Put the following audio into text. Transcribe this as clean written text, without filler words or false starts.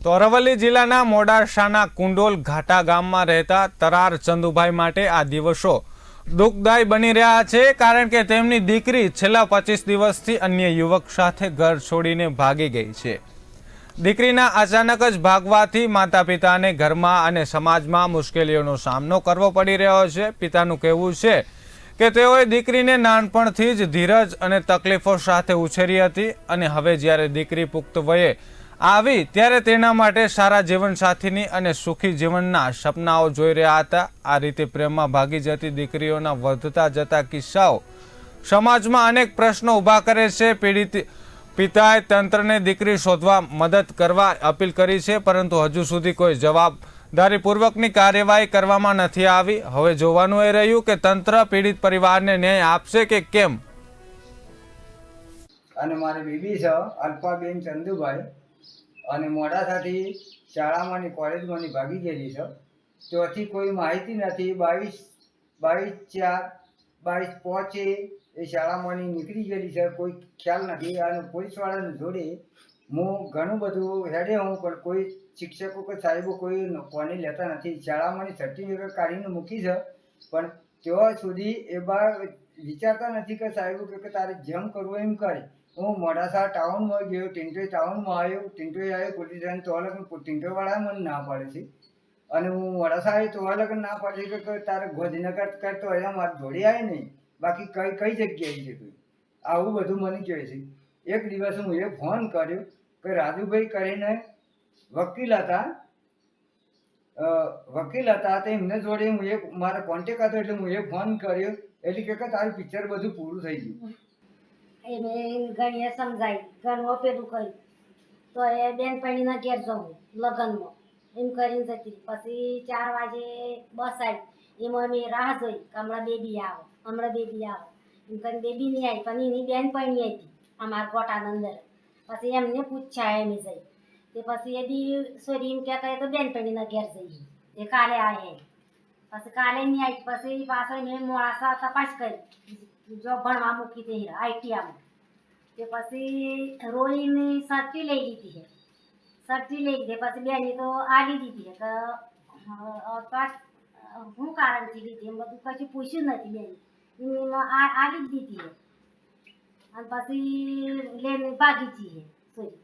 તો અરવલ્લી જિલ્લાના મોડાસાના કુંડોલ ઘાટા ગામમાં રહેતા તરાર ચંદુભાઈ માટે આ દિવસો દુઃખદાયી બની રહ્યા છે, કારણ કે તેમની દીકરી છેલ્લા 25 દિવસથી અન્ય યુવક સાથે ઘર છોડીને ભાગી ગઈ છે। દીકરીના અચાનક જ ભાગવાથી માતા પિતાને ઘરમાં અને સમાજમાં મુશ્કેલીઓનો સામનો કરવો પડી રહ્યો છે। પિતાનું કહેવું છે કે તેઓએ દીકરીને નાનપણથી જ ધીરજ અને તકલીફો સાથે ઉછેરી હતી અને હવે જ્યારે દીકરી પુખ્ત વયે આવી ત્યારે તેના માટે સારા જીવનસાથીની અને સુખી જીવનના સપનાઓ જોઈ રહ્યા હતા। આ રીતે પ્રેમમાં ભાગી જતી દીકરીઓના વધતા જતા કિસ્સાઓ સમાજમાં અનેક પ્રશ્નો ઊભા કરે છે। પીડિત પિતાએ તંત્રને દીકરી શોધવા મદદ કરવા અપીલ કરી છે, પરંતુ હજુ સુધી કોઈ જવાબદારીપૂર્વકની કાર્યવાહી કરવામાં નથી આવી। હવે જોવાનું એ રહ્યું કે તંત્ર પીડિત પરિવારને ન્યાય આપશે કે કેમ। અને મારી બીબી છે અલ્પાબેન ચંદુભાઈ અને મોડાસાથી શાળામાંની કોલેજમાંની ભાગી ગયેલી છે। ત્યાંથી કોઈ માહિતી નથી। 22/4/22 એ શાળામાંની નીકળી ગયેલી છે, કોઈ ખ્યાલ નથી। અને પોલીસવાળાની જોડે હું ઘણું બધું હેડે હું, પણ કોઈ શિક્ષકો કે સાહેબો કોઈ કોને લેતા નથી। શાળામાંની સર્ટિફિકેટ કાઢીને મૂકી છે, પણ ત્યાં સુધી એ બા વિચારતા નથી કે સાહેબો કે તારે જેમ કરવું એમ કરે। હું મોડાસા ટાઉનમાં ગયો, ટિન્ટોઈ ટાઉનમાં આવ્યો, ટિન્ટોઈ આવ્યો પોલીસ સ્ટેશન, તો લગન ટિન્ટોઈવાળા મને ના પાડે છે। અને હું મોડાસા આવ્યો તો લગન ના પાડે છે કે તારે ગોધીનગર કરતો અહીંયા મારે જોડે આવે નહીં, બાકી કઈ જગ્યાએ છે તું, આવું બધું મને કહે છે। એક દિવસ હું એ ફોન કર્યો કે રાજુભાઈ કરીને વકીલ હતા તો એમને જોડે હું એક મારો કોન્ટેક હતો, એટલે હું એ ફોન કર્યો એટલે કે તારું પિક્ચર બધું પૂરું થઈ ગયું। એને ઘણીએ સમજાય, ઘણું પેલું કર્યું તો એ બેનપણીના ઘેર જવું લગ્નમાં એમ કરીને જતી। પછી 4 વાગે બસ આવી, એમાં અમે રાહ જોઈ કે હમણાં બેબી આવે એમ કરીને બેબી નહીં આવી, પણ એની બેનપણી હતી અમારા ગોટાના અંદર। પછી એમને પૂછ્યા એમ જઈ તે પછી એ બી સોરી એમ કહેતા તો બેનપણીના ઘેર જઈએ, એ કાલે આવે। પછી કાલે નહીં આવી, પછી પાછળ મેં મોડાસા તપાસ કરી, જો ભણવા મૂકી દે આઈટીઆમાં, તે પછી રોઈની સર્ટી લઈ લીધી છે। સર્ટી લઈ લીધી પછી બેની તો આલી દીધી કે શું કારણથી લીધી એમ બધું કશું પૂછ્યું નથી બેન, આલી જ દીધી છે। અને પછી લઈને ભાગી જઈએ સોરી